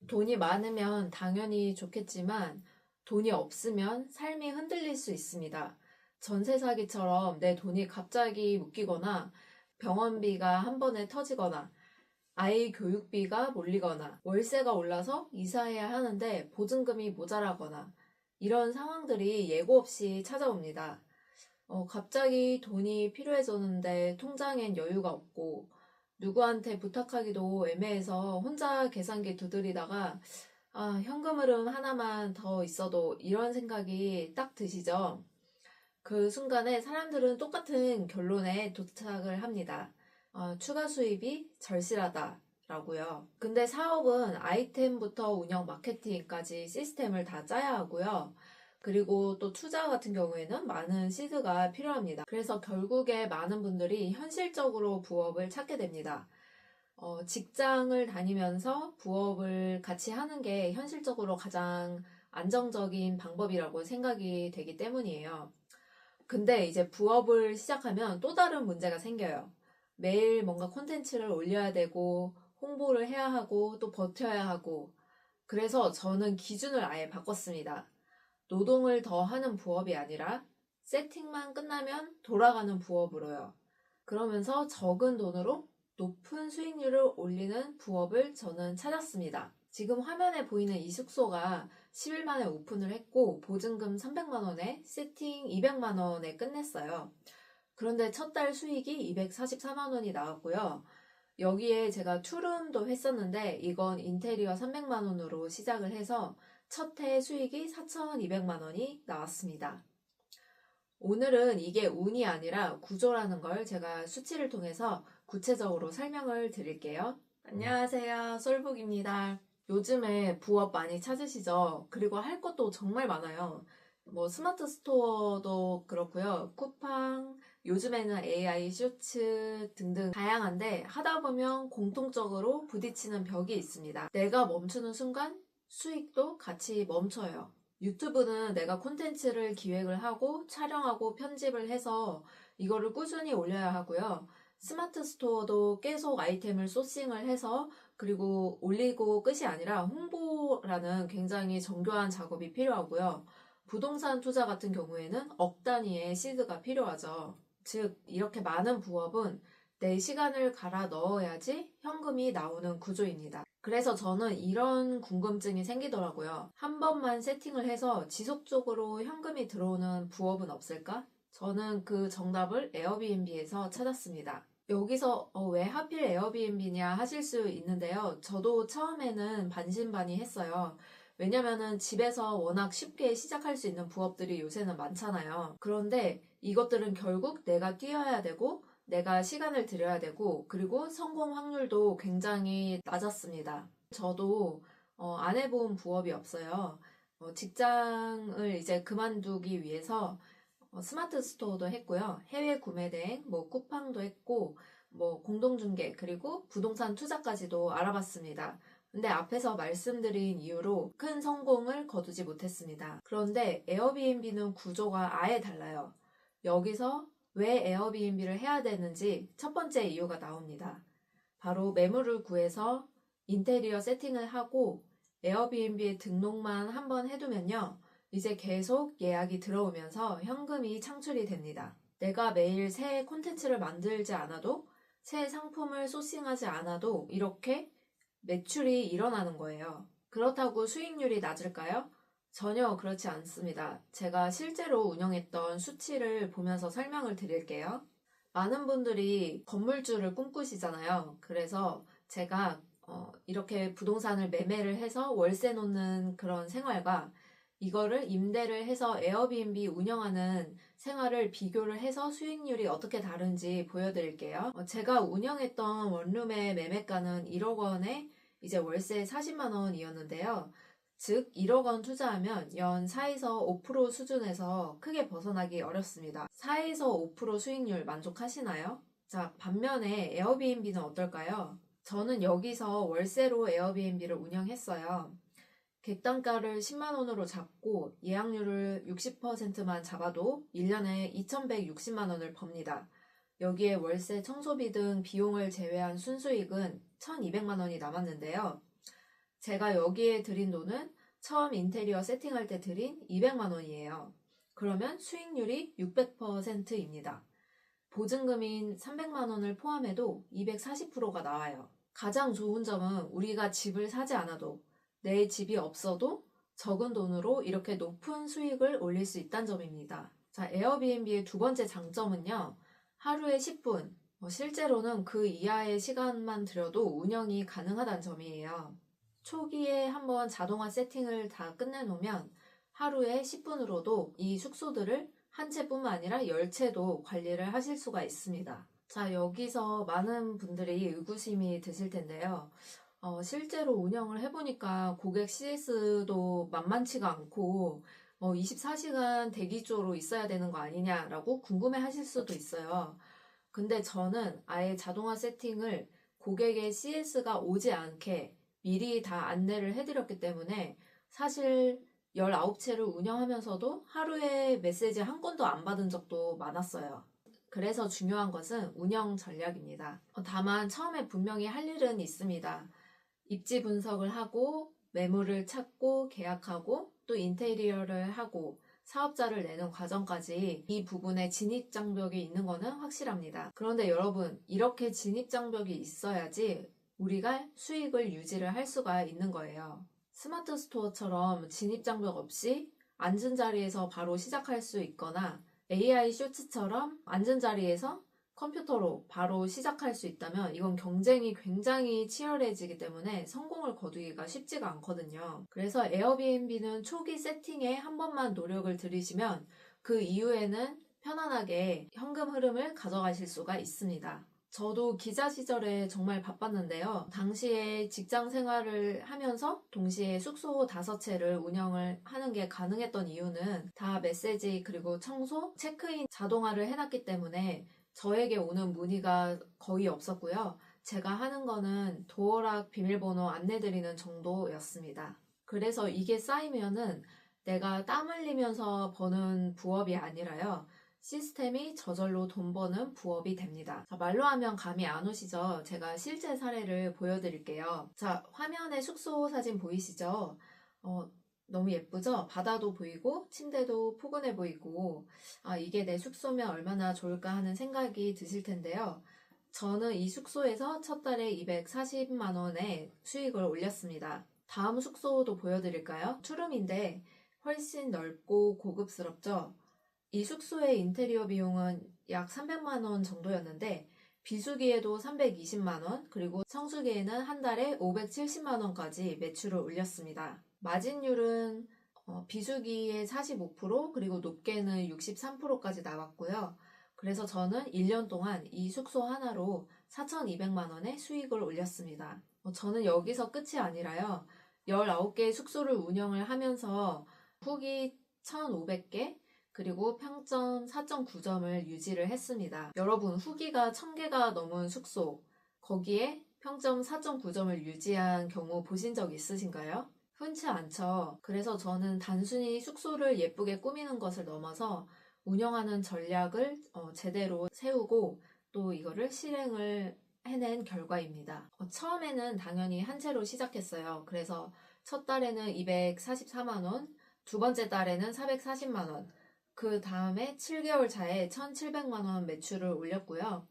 돈이 많으면 당연히 좋겠지만 돈이 없으면 삶이 흔들릴 수 있습니다. 전세 사기처럼 내 돈이 갑자기 묶이거나 병원비가 한 번에 터지거나 아이 교육비가 몰리거나 월세가 올라서 이사해야 하는데 보증금이 모자라거나 이런 상황들이 예고 없이 찾아옵니다. 갑자기 돈이 필요해졌는데 통장엔 여유가 없고 누구한테 부탁하기도 애매해서 혼자 계산기 두드리다가 현금 흐름 하나만 더 있어도 이런 생각이 딱 드시죠? 그 순간에 사람들은 똑같은 결론에 도착을 합니다. 추가 수입이 절실하다 라고요. 근데 사업은 아이템부터 운영, 마케팅까지 시스템을 다 짜야 하고요. 그리고 또 투자 같은 경우에는 많은 시드가 필요합니다. 그래서 결국에 많은 분들이 현실적으로 부업을 찾게 됩니다. 직장을 다니면서 부업을 같이 하는 게 현실적으로 가장 안정적인 방법이라고 생각이 되기 때문이에요. 근데 이제 부업을 시작하면 또 다른 문제가 생겨요. 매일 뭔가 콘텐츠를 올려야 되고 홍보를 해야 하고 또 버텨야 하고 그래서 저는 기준을 아예 바꿨습니다. 노동을 더 하는 부업이 아니라 세팅만 끝나면 돌아가는 부업으로요. 그러면서 적은 돈으로 높은 수익률을 올리는 부업을 저는 찾았습니다. 지금 화면에 보이는 이 숙소가 10일 만에 오픈을 했고 보증금 300만 원에 세팅 200만 원에 끝냈어요. 그런데 첫 달 수익이 244만 원이 나왔고요. 여기에 제가 투룸도 했었는데 이건 인테리어 300만 원으로 시작을 해서 첫 해 수익이 4,200만 원이 나왔습니다. 오늘은 이게 운이 아니라 구조라는 걸 제가 수치를 통해서 구체적으로 설명을 드릴게요. 안녕하세요. 솔북입니다. 요즘에 부업 많이 찾으시죠? 그리고 할 것도 정말 많아요. 스마트 스토어도 그렇고요. 쿠팡, 요즘에는 AI 쇼츠 등등 다양한데 하다 보면 공통적으로 부딪히는 벽이 있습니다. 내가 멈추는 순간 수익도 같이 멈춰요. 유튜브는 내가 콘텐츠를 기획을 하고 촬영하고 편집을 해서 이거를 꾸준히 올려야 하고요. 스마트 스토어도 계속 아이템을 소싱을 해서 그리고 올리고 끝이 아니라 홍보라는 굉장히 정교한 작업이 필요하고요. 부동산 투자 같은 경우에는 억 단위의 시드가 필요하죠. 즉 이렇게 많은 부업은 내 시간을 갈아 넣어야지 현금이 나오는 구조입니다. 그래서 저는 이런 궁금증이 생기더라고요. 한 번만 세팅을 해서 지속적으로 현금이 들어오는 부업은 없을까? 저는 그 정답을 에어비앤비에서 찾았습니다. 여기서 왜 하필 에어비앤비냐 하실 수 있는데요. 저도 처음에는 반신반의했어요. 왜냐면은 집에서 워낙 쉽게 시작할 수 있는 부업들이 요새는 많잖아요. 그런데 이것들은 결국 내가 뛰어야 되고 내가 시간을 들여야 되고 그리고 성공 확률도 굉장히 낮았습니다. 저도 안 해본 부업이 없어요. 직장을 이제 그만두기 위해서 스마트 스토어도 했고요. 해외 구매 대행, 쿠팡도 했고 공동중개 그리고 부동산 투자까지도 알아봤습니다. 근데 앞에서 말씀드린 이유로 큰 성공을 거두지 못했습니다. 그런데 에어비앤비는 구조가 아예 달라요. 여기서 왜 에어비앤비를 해야 되는지 첫 번째 이유가 나옵니다. 바로 매물을 구해서 인테리어 세팅을 하고 에어비앤비에 등록만 한번 해두면요. 이제 계속 예약이 들어오면서 현금이 창출이 됩니다. 내가 매일 새 콘텐츠를 만들지 않아도 새 상품을 소싱하지 않아도 이렇게 매출이 일어나는 거예요. 그렇다고 수익률이 낮을까요? 전혀 그렇지 않습니다. 제가 실제로 운영했던 수치를 보면서 설명을 드릴게요. 많은 분들이 건물주를 꿈꾸시잖아요. 그래서 제가 이렇게 부동산을 매매를 해서 월세 놓는 그런 생활과 이거를 임대를 해서 에어비앤비 운영하는 생활을 비교를 해서 수익률이 어떻게 다른지 보여드릴게요. 제가 운영했던 원룸의 매매가는 1억 원에 이제 월세 40만 원이었는데요. 즉 1억 원 투자하면 연 4에서 5% 수준에서 크게 벗어나기 어렵습니다. 4에서 5% 수익률 만족하시나요? 자, 반면에 에어비앤비는 어떨까요? 저는 여기서 월세로 에어비앤비를 운영했어요. 객단가를 10만 원으로 잡고 예약률을 60%만 잡아도 1년에 2,160만 원을 법니다. 여기에 월세, 청소비 등 비용을 제외한 순수익은 1,200만 원이 남았는데요. 제가 여기에 들인 돈은 처음 인테리어 세팅할 때 들인 200만 원이에요. 그러면 수익률이 600%입니다. 보증금인 300만 원을 포함해도 240%가 나와요. 가장 좋은 점은 우리가 집을 사지 않아도, 내 집이 없어도 적은 돈으로 이렇게 높은 수익을 올릴 수 있다는 점입니다. 자, 에어비앤비의 두 번째 장점은요, 하루에 10분, 실제로는 그 이하의 시간만 들여도 운영이 가능하다는 점이에요. 초기에 한번 자동화 세팅을 다 끝내놓으면 하루에 10분으로도 이 숙소들을 한 채뿐만 아니라 10채도 관리를 하실 수가 있습니다. 자, 여기서 많은 분들이 의구심이 드실 텐데요. 실제로 운영을 해보니까 고객 CS도 만만치가 않고 24시간 대기조로 있어야 되는 거 아니냐라고 궁금해 하실 수도 있어요. 근데 저는 아예 자동화 세팅을 고객의 CS가 오지 않게 미리 다 안내를 해드렸기 때문에 사실 19채를 운영하면서도 하루에 메시지 한 건도 안 받은 적도 많았어요. 그래서 중요한 것은 운영 전략입니다. 다만 처음에 분명히 할 일은 있습니다. 입지 분석을 하고 매물을 찾고 계약하고 또 인테리어를 하고 사업자를 내는 과정까지 이 부분에 진입장벽이 있는 거는 확실합니다. 그런데 여러분, 이렇게 진입장벽이 있어야지 우리가 수익을 유지를 할 수가 있는 거예요. 스마트 스토어처럼 진입장벽 없이 앉은 자리에서 바로 시작할 수 있거나 AI 쇼츠처럼 앉은 자리에서 컴퓨터로 바로 시작할 수 있다면 이건 경쟁이 굉장히 치열해지기 때문에 성공을 거두기가 쉽지가 않거든요. 그래서 에어비앤비는 초기 세팅에 한 번만 노력을 들이시면 그 이후에는 편안하게 현금 흐름을 가져가실 수가 있습니다. 저도 기자 시절에 정말 바빴는데요. 당시에 직장 생활을 하면서 동시에 숙소 5채를 운영을 하는 게 가능했던 이유는 다 메시지 그리고 청소, 체크인 자동화를 해놨기 때문에 저에게 오는 문의가 거의 없었고요. 제가 하는 거는 도어락 비밀번호 안내드리는 정도였습니다. 그래서 이게 쌓이면은 내가 땀 흘리면서 버는 부업이 아니라요. 시스템이 저절로 돈 버는 부업이 됩니다. 자, 말로 하면 감이 안 오시죠? 제가 실제 사례를 보여드릴게요. 자, 화면에 숙소 사진 보이시죠? 너무 예쁘죠? 바다도 보이고 침대도 포근해 보이고 이게 내 숙소면 얼마나 좋을까 하는 생각이 드실 텐데요. 저는 이 숙소에서 첫 달에 240만 원의 수익을 올렸습니다. 다음 숙소도 보여드릴까요? 투룸인데 훨씬 넓고 고급스럽죠? 이 숙소의 인테리어 비용은 약 300만 원 정도였는데 비수기에도 320만 원, 그리고 성수기에는 한 달에 570만 원까지 매출을 올렸습니다. 마진율은 비수기에 45%, 그리고 높게는 63%까지 나왔고요. 그래서 저는 1년 동안 이 숙소 하나로 4,200만 원의 수익을 올렸습니다. 저는 여기서 끝이 아니라요. 19개의 숙소를 운영을 하면서 후기 1,500개, 그리고 평점 4.9점을 유지를 했습니다. 여러분, 후기가 1000개가 넘은 숙소, 거기에 평점 4.9점을 유지한 경우 보신 적 있으신가요? 흔치 않죠. 그래서 저는 단순히 숙소를 예쁘게 꾸미는 것을 넘어서 운영하는 전략을 제대로 세우고 또 이거를 실행을 해낸 결과입니다. 처음에는 당연히 한 채로 시작했어요. 그래서 첫 달에는 244만 원, 두 번째 달에는 440만 원, 그 다음에 7개월 차에 1,700만 원 매출을 올렸고요.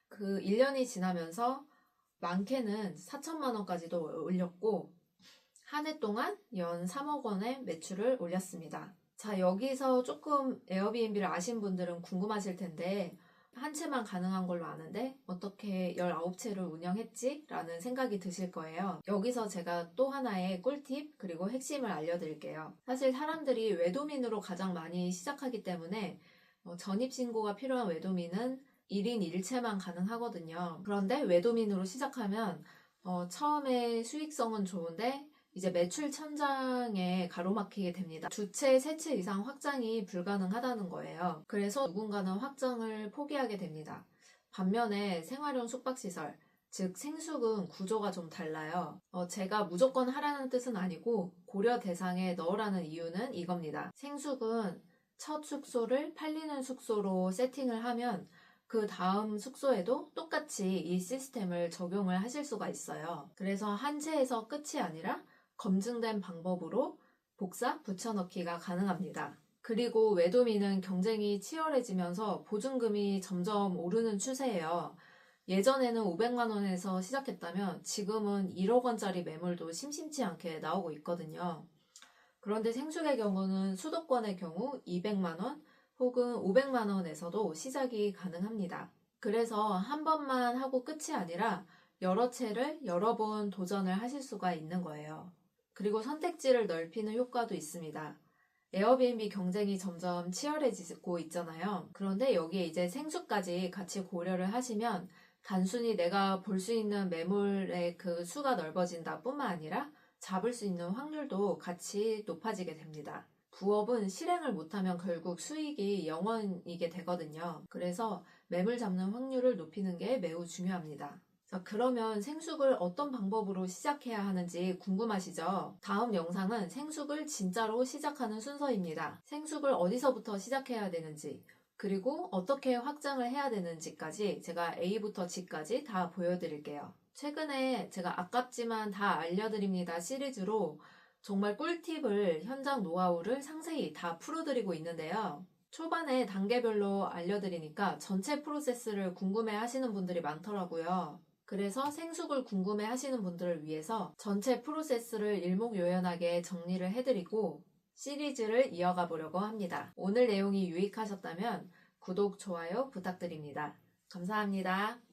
그 1년이 지나면서 많게는 4천만 원까지도 올렸고 한 해 동안 연 3억 원의 매출을 올렸습니다. 자, 여기서 조금 에어비앤비를 아신 분들은 궁금하실 텐데 한 채만 가능한 걸로 아는데 어떻게 19채를 운영했지? 라는 생각이 드실 거예요. 여기서 제가 또 하나의 꿀팁 그리고 핵심을 알려드릴게요. 사실 사람들이 외도민으로 가장 많이 시작하기 때문에 전입신고가 필요한 외도민은 1인 1채만 가능하거든요. 그런데 외도민으로 시작하면 처음에 수익성은 좋은데 이제 매출 천장에 가로막히게 됩니다. 2채, 3채 이상 확장이 불가능하다는 거예요. 그래서 누군가는 확장을 포기하게 됩니다. 반면에 생활용 숙박시설, 즉 생숙은 구조가 좀 달라요. 제가 무조건 하라는 뜻은 아니고 고려 대상에 넣으라는 이유는 이겁니다. 생숙은 첫 숙소를 팔리는 숙소로 세팅을 하면 그 다음 숙소에도 똑같이 이 시스템을 적용을 하실 수가 있어요. 그래서 한 채에서 끝이 아니라 검증된 방법으로 복사, 붙여넣기가 가능합니다. 그리고 외도미는 경쟁이 치열해지면서 보증금이 점점 오르는 추세예요. 예전에는 500만 원에서 시작했다면 지금은 1억 원짜리 매물도 심심치 않게 나오고 있거든요. 그런데 생숙의 경우는 수도권의 경우 200만 원 혹은 500만 원에서도 시작이 가능합니다. 그래서 한 번만 하고 끝이 아니라 여러 채를 여러 번 도전을 하실 수가 있는 거예요. 그리고 선택지를 넓히는 효과도 있습니다. 에어비앤비 경쟁이 점점 치열해지고 있잖아요. 그런데 여기에 이제 생수까지 같이 고려를 하시면 단순히 내가 볼 수 있는 매물의 그 수가 넓어진다 뿐만 아니라 잡을 수 있는 확률도 같이 높아지게 됩니다. 부업은 실행을 못하면 결국 수익이 0원이게 되거든요. 그래서 매물 잡는 확률을 높이는 게 매우 중요합니다. 자, 그러면 생숙을 어떤 방법으로 시작해야 하는지 궁금하시죠? 다음 영상은 생숙을 진짜로 시작하는 순서입니다. 생숙을 어디서부터 시작해야 되는지, 그리고 어떻게 확장을 해야 되는지까지 제가 A부터 G까지 다 보여드릴게요. 최근에 제가 아깝지만 다 알려드립니다 시리즈로 정말 꿀팁을, 현장 노하우를 상세히 다 풀어드리고 있는데요. 초반에 단계별로 알려드리니까 전체 프로세스를 궁금해 하시는 분들이 많더라고요. 그래서 생숙을 궁금해 하시는 분들을 위해서 전체 프로세스를 일목요연하게 정리를 해드리고 시리즈를 이어가 보려고 합니다. 오늘 내용이 유익하셨다면 구독, 좋아요 부탁드립니다. 감사합니다.